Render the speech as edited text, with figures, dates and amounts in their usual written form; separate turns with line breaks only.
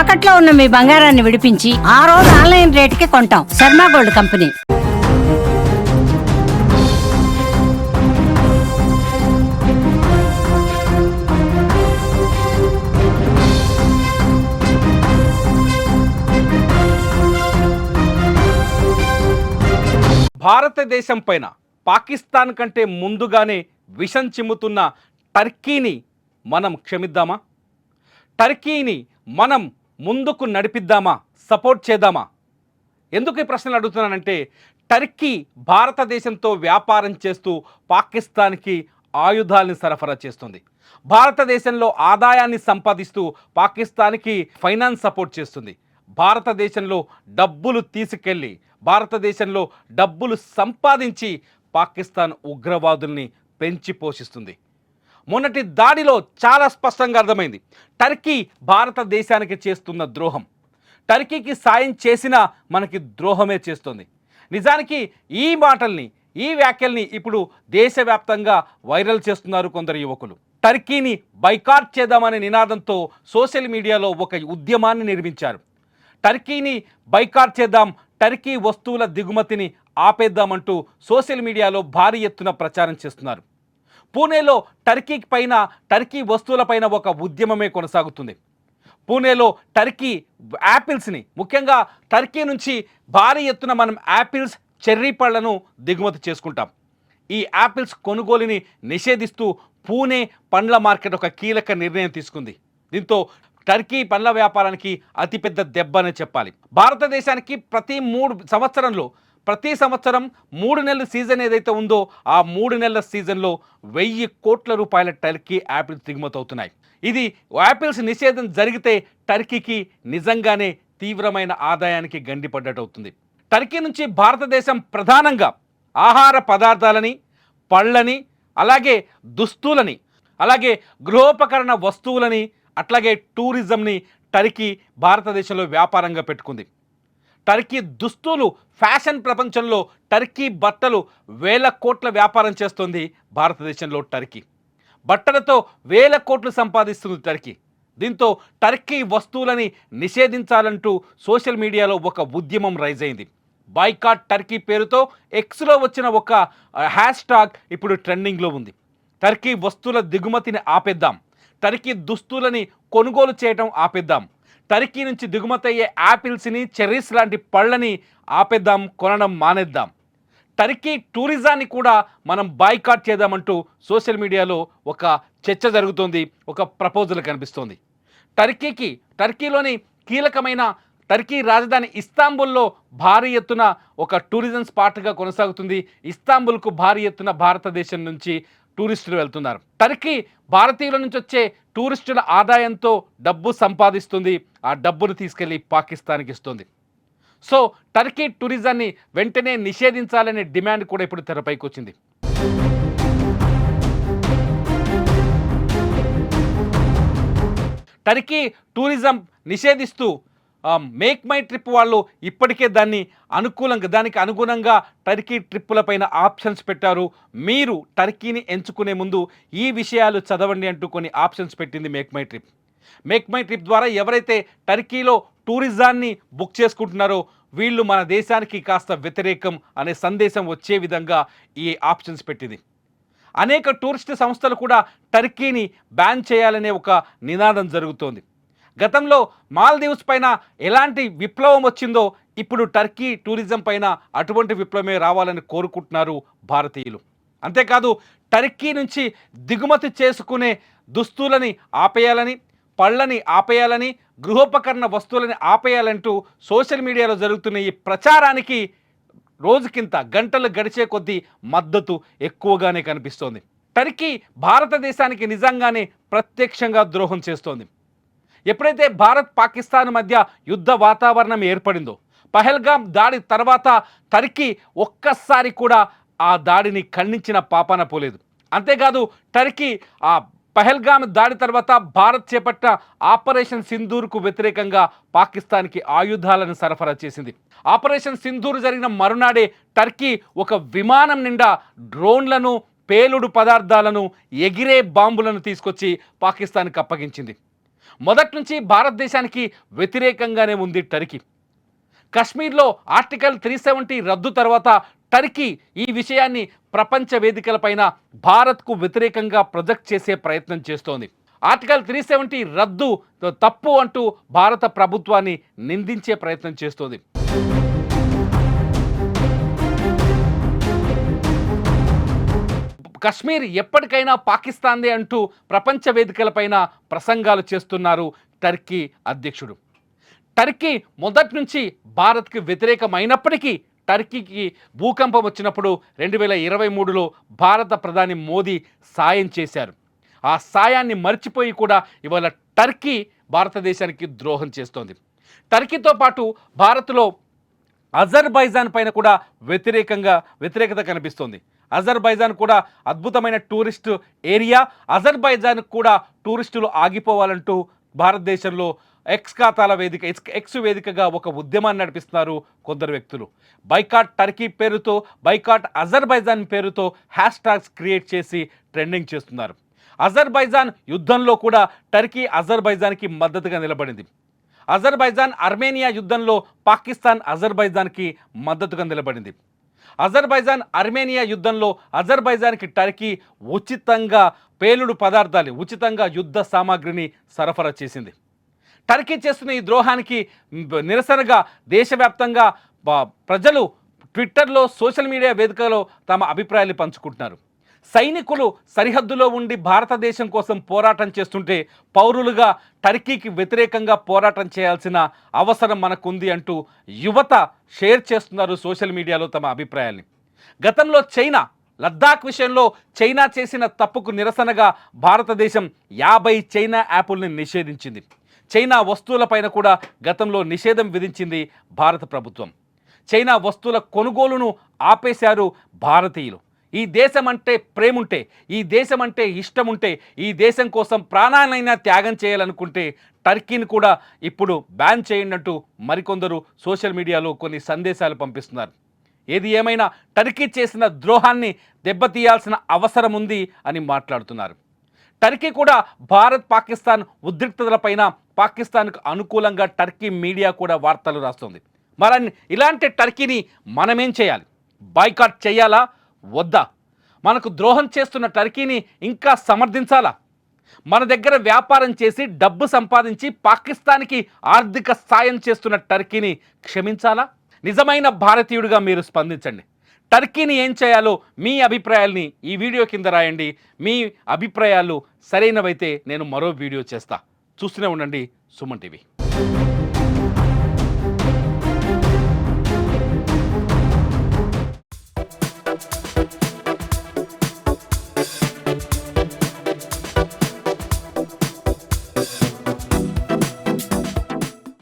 తాకట్లో ఉన్న మీ బంగారాన్ని విడిపించి ఆ రోజు ఆన్లైన్ రేటుకి కొంటాం. Sharma gold company.
భారతదేశం పైన పాకిస్తాన్ కంటే ముందుగానే విషం చిమ్ముతున్న టర్కీని మనం క్షమిద్దామా? టర్కీని మనం ముందుకు నడిపిద్దామా? సపోర్ట్ చేద్దామా? ఎందుకు ఈ ప్రశ్నలు అడుగుతున్నానంటే, టర్కీ భారతదేశంతో వ్యాపారం చేస్తూ పాకిస్తాన్కి ఆయుధాలను సరఫరా చేస్తుంది. భారతదేశంలో ఆదాయాన్ని సంపాదిస్తూ పాకిస్తాన్కి ఫైనాన్స్ సపోర్ట్ చేస్తుంది. భారతదేశంలో డబ్బులు తీసుకెళ్ళి భారతదేశంలో డబ్బులు సంపాదించి పాకిస్తాన్ ఉగ్రవాదుల్ని పెంచి పోషిస్తుంది. మొన్నటి దాడిలో చాలా స్పష్టంగా అర్థమైంది టర్కీ భారతదేశానికి చేస్తున్న ద్రోహం. టర్కీకి సాయం చేసినా మనకి ద్రోహమే చేస్తుంది. నిజానికి ఈ మాటల్ని, ఈ వ్యాఖ్యల్ని ఇప్పుడు దేశవ్యాప్తంగా వైరల్ చేస్తున్నారు కొందరు యువకులు. టర్కీని బైకాట్ చేద్దామనే నినాదంతో సోషల్ మీడియాలో ఒక ఉద్యమాన్ని నిర్మించారు. టర్కీని బైకాట్ చేద్దాం, టర్కీ వస్తువుల దిగుమతిని ఆపేద్దామంటూ సోషల్ మీడియాలో భారీ ఎత్తున ప్రచారం చేస్తున్నారు. పూణేలో టర్కీ వస్తువులపైన ఒక ఉద్యమమే కొనసాగుతుంది. పూణేలో టర్కీ యాపిల్స్ని, ముఖ్యంగా టర్కీ నుంచి భారీ ఎత్తున మనం యాపిల్స్, చెర్రీ పళ్లను దిగుమతి చేసుకుంటాం. ఈ యాపిల్స్ కొనుగోలుని నిషేధిస్తూ పూణే పండ్ల మార్కెట్ ఒక కీలక నిర్ణయం తీసుకుంది. దీంతో టర్కీ పండ్ల వ్యాపారానికి అతిపెద్ద దెబ్బ అని చెప్పాలి. భారతదేశానికి ప్రతి సంవత్సరం 3 నెలల సీజన్ ఏదైతే ఉందో ఆ 3 నెలల సీజన్లో 1000 కోట్ల రూపాయల టర్కీ యాపిల్స్ దిగుమతి అవుతున్నాయి. ఇది యాపిల్స్ నిషేధం జరిగితే టర్కీకి నిజంగానే తీవ్రమైన ఆదాయానికి గండిపడ్డట్టు అవుతుంది. టర్కీ నుంచి భారతదేశం ప్రధానంగా ఆహార పదార్థాలని, పళ్ళని, అలాగే దుస్తులని, అలాగే గృహోపకరణ వస్తువులని, అట్లాగే టూరిజంని టర్కీ భారతదేశంలో వ్యాపారంగా పెట్టుకుంది. టర్కీ దుస్తులు, ఫ్యాషన్ ప్రపంచంలో టర్కీ బట్టలు 1000 కోట్ల వ్యాపారం చేస్తుంది. భారతదేశంలో టర్కీ బట్టలతో 1000 కోట్లు సంపాదిస్తుంది టర్కీ. దీంతో టర్కీ వస్తువులని నిషేధించాలంటూ సోషల్ మీడియాలో ఒక ఉద్యమం రైజ్ అయింది. బాయ్కాట్ టర్కీ పేరుతో ఎక్స్లో వచ్చిన ఒక హ్యాష్ ట్యాగ్ ఇప్పుడు ట్రెండింగ్లో ఉంది. టర్కీ వస్తువుల దిగుమతిని ఆపేద్దాం, టర్కీ దుస్తులని కొనుగోలు చేయడం ఆపేద్దాం, టర్కీ నుంచి దిగుమతి అయ్యే యాపిల్స్ని, చెర్రీస్ లాంటి పళ్ళని ఆపేద్దాం, కొనడం మానేద్దాం, టర్కీ టూరిజాన్ని కూడా మనం బాయ్కాట్ చేద్దామంటూ సోషల్ మీడియాలో ఒక చర్చ జరుగుతోంది, ఒక ప్రపోజల్ కనిపిస్తోంది. టర్కీలోని కీలకమైన టర్కీ రాజధాని ఇస్తాంబుల్లో భారీ ఎత్తున ఒక టూరిజం స్పాట్గా కొనసాగుతుంది. ఇస్తాంబుల్కు భారీ ఎత్తున భారతదేశం నుంచి టూరిస్టులు వెళ్తున్నారు. టర్కీ భారతీయుల నుంచి వచ్చే టూరిస్టుల ఆదాయంతో డబ్బు సంపాదిస్తుంది. ఆ డబ్బును తీసుకెళ్లి పాకిస్తాన్కి ఇస్తుంది. సో టర్కీ టూరిజాన్ని వెంటనే నిషేధించాలనే డిమాండ్ కూడా ఇప్పుడు తెరపైకి వచ్చింది. టర్కీ టూరిజం నిషేధిస్తూ మేక్ మై ట్రిప్ వాళ్ళు ఇప్పటికే దానికి అనుగుణంగా టర్కీ ట్రిప్పులపైన ఆప్షన్స్ పెట్టారు. మీరు టర్కీని ఎంచుకునే ముందు ఈ విషయాలు చదవండి అంటూ కొన్ని ఆప్షన్స్ పెట్టింది మేక్ మై ట్రిప్ ద్వారా ఎవరైతే టర్కీలో టూరిజాన్ని బుక్ చేసుకుంటున్నారో వీళ్ళు మన దేశానికి కాస్త వ్యతిరేకం అనే సందేశం వచ్చే విధంగా ఈ ఆప్షన్స్ పెట్టింది. అనేక టూరిస్ట్ సంస్థలు కూడా టర్కీని బ్యాన్ చేయాలనే ఒక నినాదం జరుగుతోంది. గతంలో మాల్దీవ్స్ పైన ఎలాంటి విప్లవం వచ్చిందో ఇప్పుడు టర్కీ టూరిజం పైన అటువంటి విప్లవమే రావాలని కోరుకుంటున్నారు భారతీయులు. అంతేకాదు టర్కీ నుంచి దిగుమతి చేసుకునే దుస్తులని ఆపేయాలని, పళ్ళని ఆపేయాలని, గృహోపకరణ వస్తువులని ఆపేయాలంటూ సోషల్ మీడియాలో జరుగుతున్న ఈ ప్రచారానికి రోజుకింత గంటలు గడిచే కొద్దీ మద్దతు ఎక్కువగానే కనిపిస్తోంది. టర్కీ భారతదేశానికి నిజంగానే ప్రత్యక్షంగా ద్రోహం చేస్తోంది. ఎప్పుడైతే భారత్ పాకిస్తాన్ మధ్య యుద్ధ వాతావరణం ఏర్పడిందో, పహల్గామ్ దాడి తర్వాత టర్కీ ఒక్కసారి కూడా ఆ దాడిని ఖండించిన పాపాన పోలేదు. అంతేకాదు టర్కీ ఆ పహల్గామ్ దాడి తర్వాత భారత్ చేపట్టిన ఆపరేషన్ సింధూర్కు వ్యతిరేకంగా పాకిస్తాన్కి ఆయుధాలను సరఫరా చేసింది. ఆపరేషన్ సింధూర్ జరిగిన మరునాడే టర్కీ ఒక విమానం నిండా డ్రోన్లను, పేలుడు పదార్థాలను, ఎగిరే బాంబులను తీసుకొచ్చి పాకిస్తాన్కి అప్పగించింది. మొదటి నుంచి భారతదేశానికి వ్యతిరేకంగానే ఉంది టర్కీ. కశ్మీర్లో ఆర్టికల్ 370 రద్దు తర్వాత టర్కీ ఈ విషయాన్ని ప్రపంచ వేదికలపైన భారత్కు వ్యతిరేకంగా ప్రొజెక్ట్ చేసే ప్రయత్నం చేస్తోంది. ఆర్టికల్ 370 రద్దు తప్పు అంటూ భారత ప్రభుత్వాన్ని నిందించే ప్రయత్నం చేస్తోంది. కశ్మీర్ ఎప్పటికైనా పాకిస్తాన్దే అంటూ ప్రపంచ వేదికలపైన ప్రసంగాలు చేస్తున్నారు టర్కీ అధ్యక్షుడు. టర్కీ మొదటి నుంచి భారత్కి వ్యతిరేకమైనప్పటికీ టర్కీకి భూకంపం వచ్చినప్పుడు 2023లో భారత ప్రధాని మోదీ సాయం చేశారు. ఆ సాయాన్ని మర్చిపోయి కూడా ఇవాళ టర్కీ భారతదేశానికి ద్రోహం చేస్తోంది. టర్కీతో పాటు భారత్లో అజర్బైజాన్ పైన కూడా వ్యతిరేకత కనిపిస్తోంది. అజర్బైజాన్ కూడా అద్భుతమైన టూరిస్టు ఏరియా. అజర్బైజాన్ కూడా టూరిస్టులు ఆగిపోవాలంటూ భారతదేశంలో ఎక్స్ వేదికగా ఒక ఉద్యమాన్ని నడిపిస్తున్నారు కొందరు వ్యక్తులు. బైకాట్ టర్కీ పేరుతో, బైకాట్ అజర్బైజాన్ పేరుతో హ్యాష్ ట్యాగ్స్ క్రియేట్ చేసి ట్రెండింగ్ చేస్తున్నారు. అజర్బైజాన్ యుద్ధంలో కూడా టర్కీ అజర్బైజాన్కి మద్దతుగా నిలబడింది. అజర్బైజాన్ అర్మేనియా యుద్ధంలో పాకిస్తాన్ అజర్బైజాన్కి మద్దతుగా నిలబడింది. అజర్బైజాన్ అర్మేనియా యుద్ధంలో అజర్బైజాన్కి టర్కీ ఉచితంగా పేలుడు పదార్థాలు, ఉచితంగా యుద్ధ సామాగ్రిని సరఫరా చేసింది. టర్కీ చేస్తున్న ఈ ద్రోహానికి నిరసనగా దేశవ్యాప్తంగా ప్రజలు ట్విట్టర్లో, సోషల్ మీడియా వేదికలో తమ అభిప్రాయాలు పంచుకుంటున్నారు. సైనికులు సరిహద్దులో ఉండి భారతదేశం కోసం పోరాటం చేస్తుంటే పౌరులుగా టర్కీకి వ్యతిరేకంగా పోరాటం చేయాల్సిన అవసరం మనకుంది అంటూ యువత షేర్ చేస్తున్నారు సోషల్ మీడియాలో తమ అభిప్రాయాల్ని. గతంలో చైనా లద్దాఖ్ విషయంలో చైనా చేసిన తప్పుకు నిరసనగా భారతదేశం 50 చైనా యాప్ల్ని నిషేధించింది. చైనా వస్తువులపైన కూడా గతంలో నిషేధం విధించింది భారత ప్రభుత్వం. చైనా వస్తువుల కొనుగోలును ఆపేశారు భారతీయులు. ఈ దేశం అంటే ప్రేముంటే, ఈ దేశం అంటే ఇష్టం ఉంటే, ఈ దేశం కోసం ప్రాణాలైనా త్యాగం చేయాలనుకుంటే టర్కీని కూడా ఇప్పుడు బ్యాన్ చేయండి అంటూ మరికొందరు సోషల్ మీడియాలో కొన్ని సందేశాలు పంపిస్తున్నారు. ఏది ఏమైనా టర్కీ చేసిన ద్రోహాన్ని దెబ్బతీయాల్సిన అవసరం ఉంది అని మాట్లాడుతున్నారు. టర్కీ కూడా భారత్ పాకిస్తాన్ ఉద్రిక్తతలపైన పాకిస్తాన్కు అనుకూలంగా టర్కీ మీడియా కూడా వార్తలు రాస్తుంది. మరి ఇలాంటి టర్కీని మనమేం చేయాలి? బాయ్కాట్ చేయాలా వద్దా? మనకు ద్రోహం చేస్తున్న టర్కీని ఇంకా సమర్థించాలా? మన దగ్గర వ్యాపారం చేసి డబ్బు సంపాదించి పాకిస్తాన్కి ఆర్థిక సాయం చేస్తున్న టర్కీని క్షమించాలా? నిజమైన భారతీయుడిగా మీరు స్పందించండి. టర్కీని ఏం చేయాలో మీ అభిప్రాయాల్ని ఈ వీడియో కింద రాయండి. మీ అభిప్రాయాలు సరైనవైతే నేను మరో వీడియో చేస్తా. చూస్తూనే ఉండండి సుమన్ టీవీ.